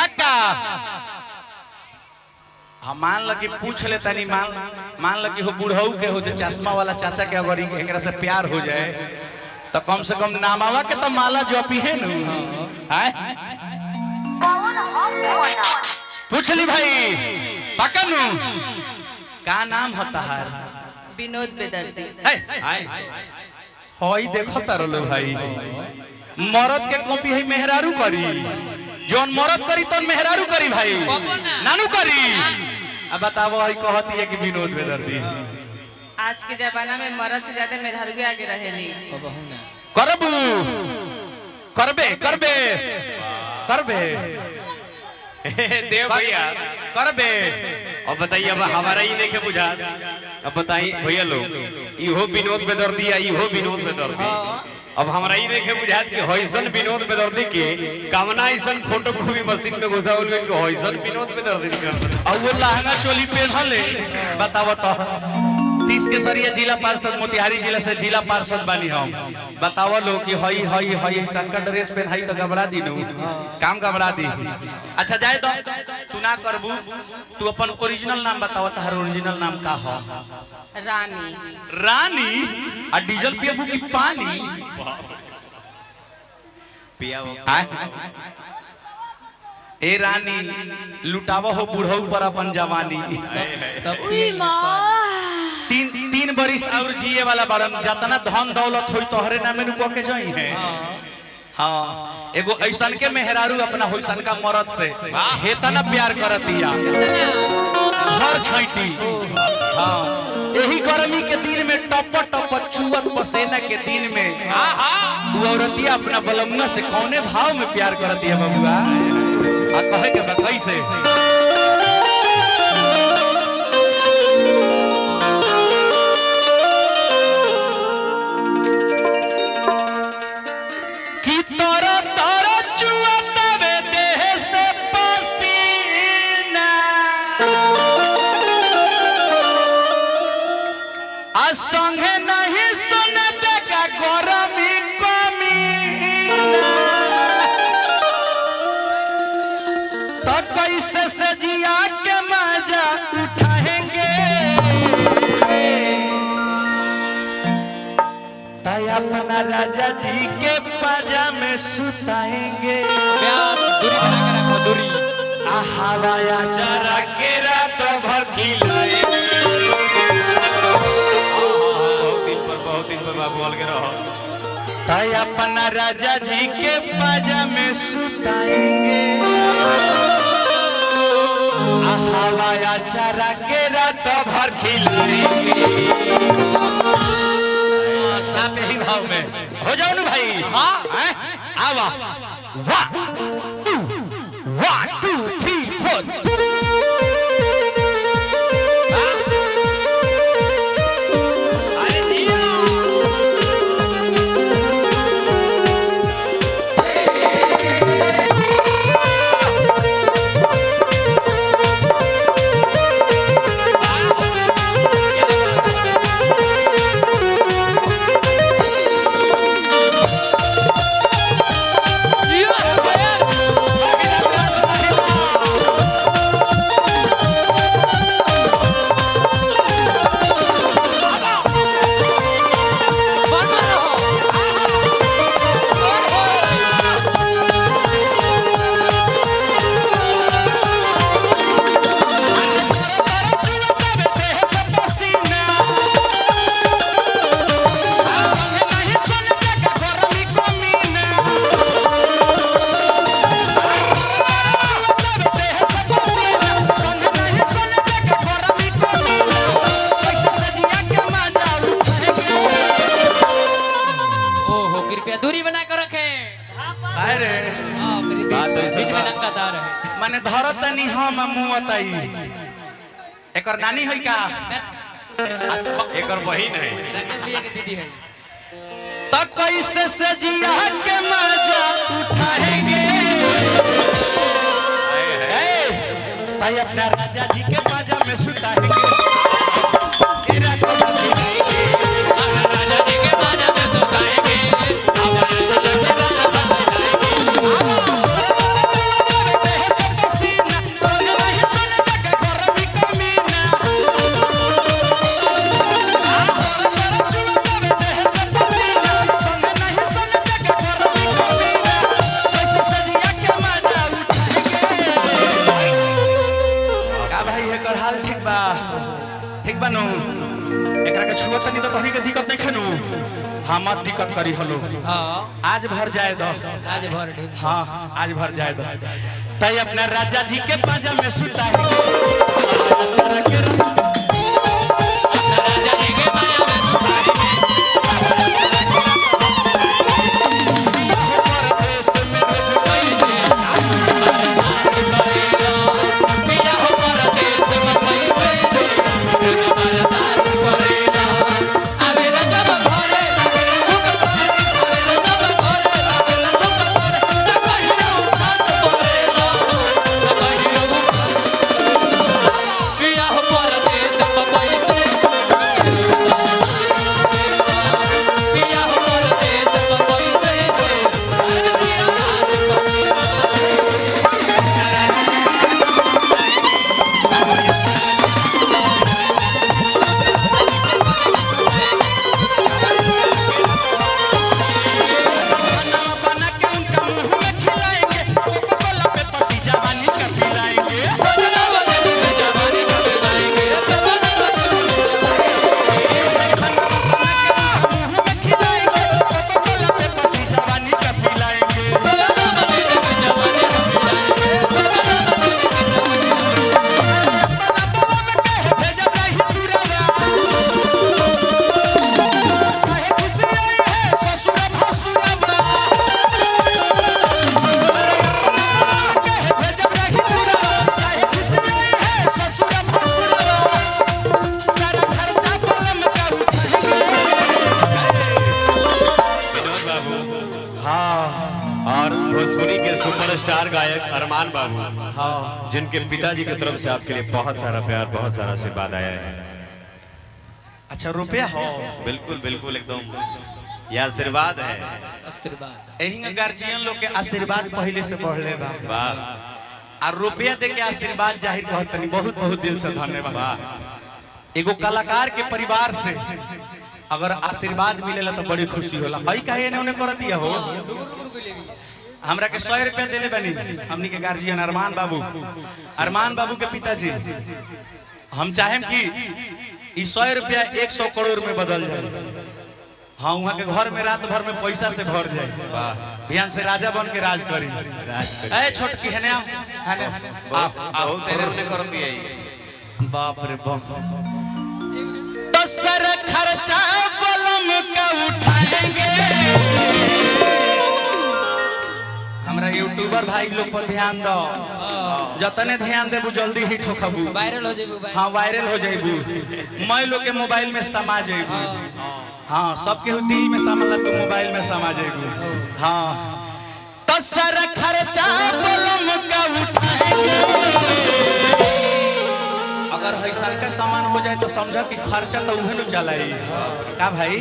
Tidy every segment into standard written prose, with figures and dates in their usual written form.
पक्का हम मान ल कि पूछ ले तनी मान ल कि हो बुढ़ऊ के हो चश्मा वाला चाचा के अगर एकरा से प्यार हो जाए तो कम से कम नामावा के तो माला जपी है नु हैं पूछ ली भाई पक्का नु का नाम होता है विनोद बेदर्दी होई देखो तारलो भाई मरद के कॉपी है मेहरारू करी जोन मरद करी तो मेहरारू करी भाई नानू करी अब बताओ है कहती है कि विनोद बेदर्दी आज के जमाना में मरद से ज्यादा मेहरारू के आगे रहेली करबू करबे करबे करबे देव भैया करबे अब बताइए अब हमारा ही नहीं के बुझा अब बताइए भैया लोग इहो विनोद बेदर्दी या इहो विनोद बेदर्दी अब हमारा ही नहीं के बुझा कि होइसन विनोद बेदर्दी के कामना ऐसन फोटो कॉपी मशीन में घुसाउल गई कि होइसन विनोद बेदर्दी और वो लहंगा चोली पहनले बताओ तो 30 के सरिया जिला पार्षद मोतिहारी जिला से जिला पार्षद बानी हम बताओ लोग कि हई हई हई संकट ड्रेस पहनाई तो घबरा दी नु काम घबरा दी अच्छा जाए तो तू ना करबू तू अपन ओरिजिनल नाम बताओ तार ओरिजिनल नाम का हो रानी रानी आ डीजल पियबू की पानी पिया ए रानी लुटावा हो बुढ़ऊ पर अपन जवानी तीन बरिस और जिए वाला बड़न जतना धन दौलत होई तोहरे नामे नु के जाई है हां एगो ऐसन के मेहरारू अपना होइसन का मरद से हेतना प्यार करतिया हर छैटी हां यही गर्मी के दिन में टप टप चुवत पसीना के दिन में वो औरतिया अपना बलमुआ से कौने भाव में प्यार करतिया बबुआ आ कहे के बा कैसे संगे नहीं सुन देगा गरमी कमी तो कैसे से जिया के मजा उठाएंगे ताई अपना राजा जी के पाजा में सुताएंगे दूरी हवाया जरा के रात भर खिलाएंगे बोल के रहो ताई अपना राजा जी के पाजा में सुताएंगे हवाया चरा के रात भर खिलाएंगे साथ ही भाव में हो जाओ ना भाई आवा 1 2 3 4 माने धरत नहीं हम मुआताई एकर नानी होई का एकर बहिन है दीदी है तो कैसे से जिया के मजा उठाएंगे ताई अपना राजा जी के पाजा में सुताएंगे तनी तो तोहनी के दिक्कत नहीं खनु हम मत दिक्कत करी हलो आज भर जाए दो आज भर हाँ आज भर जाए दो तय अपना राजा जी के पाजा में सुता है राजा जी के पाजा में सुता है सुपरस्टार गायक अरमान बाबू हाँ जिनके पिताजी की तरफ से आपके लिए बहुत सारा प्यार बहुत सारा आशीर्वाद आया है। अच्छा रुपया हो बिल्कुल बिल्कुल एकदम यह आशीर्वाद है आशीर्वाद यही गार्जियन लोग के आशीर्वाद पहले से बढ़ले बा वाह और रुपया दे के आशीर्वाद जाहिर कहत तनी बहुत बहुत दिल से धन्यवाद। एगो कलाकार के परिवार से अगर आशीर्वाद मिलेला तो बड़ी खुशी होला भाई काहे ने उन्हें कर दिया हो हमरा के 100 रुपया देले बनी हमनी के गार्जियन अरमान बाबू के पिताजी हम चाहेम कि ई 100 रुपया 100 करोड़ में बदल जाए हाँ वहाँ के घर में रात भर में पैसा से भर जाए ध्यान से राजा बन के राज करी ए छोटकी है ना बहुत देर ने कर दिया बाप रे बाप तो सर खर्चा बलम का उठाएंगे हमरा यूट्यूबर भाई लोग पर ध्यान दो जतने ध्यान देबू जल्दी हिट हो खबू वायरल हो जेबू हाँ वायरल हो जाइबू मैं लोग के मोबाइल में समा जाइबू हाँ सबके दिल में समाला तो मोबाइल में समा जाइबू हाँ तो सर खर्चा बलम का उठाएंगे अगर ऐसा का सामान हो जाए तो समझो कि खर्चा तो उहे न चलाई का भाई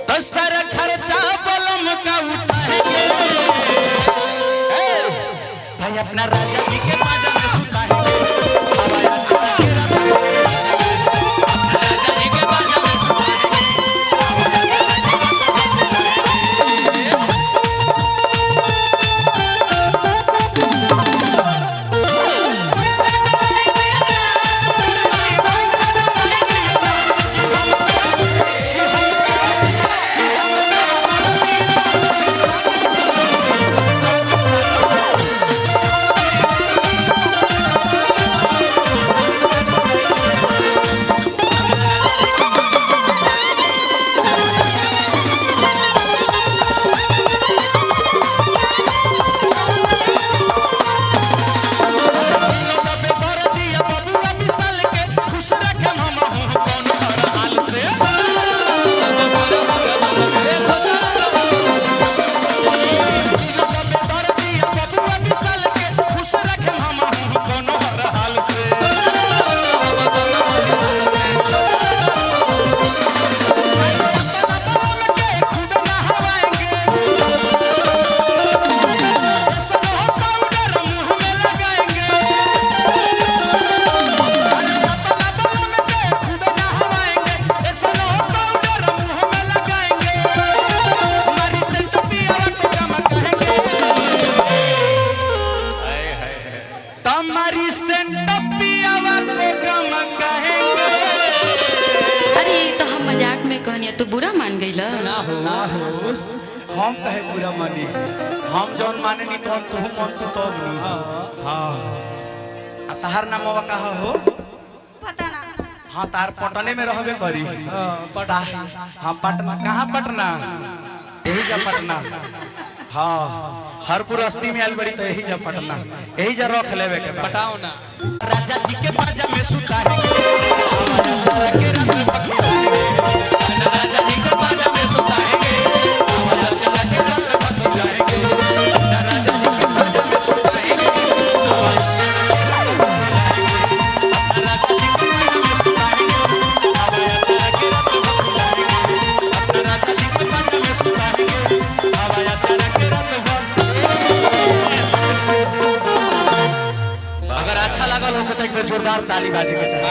तो सर खर्चा बलम का उठाएंगे भाई अपना राजा जी के पाजा में सुताएंगे राजा जी के पाजा में रहनी तो बुरा मान गई ना हो ना हो हम कहे पूरा मानी हम जौन माने नहीं तो तू मन तू तो हाँ आ तहार नाम कहा हो पता ना हाँ तार पटने में रहबे करी पटा हाँ पटना कहाँ पटना यही जा पटना हाँ हरपुर अस्थि में आयल बड़ी तो यही जा पटना यही जा रख लेवे के बा। पटाओ ना राजा जी के बाजा में सुता है के रंग पखियाएंगे। राजा जी के बाजा में सुता है आवाज चला के रंग पखियाएंगे। राजा जी के बाजा में सुता है आवाज अगर अच्छा लगा हो तो एक जोरदार ताली बाजे के चाहिए।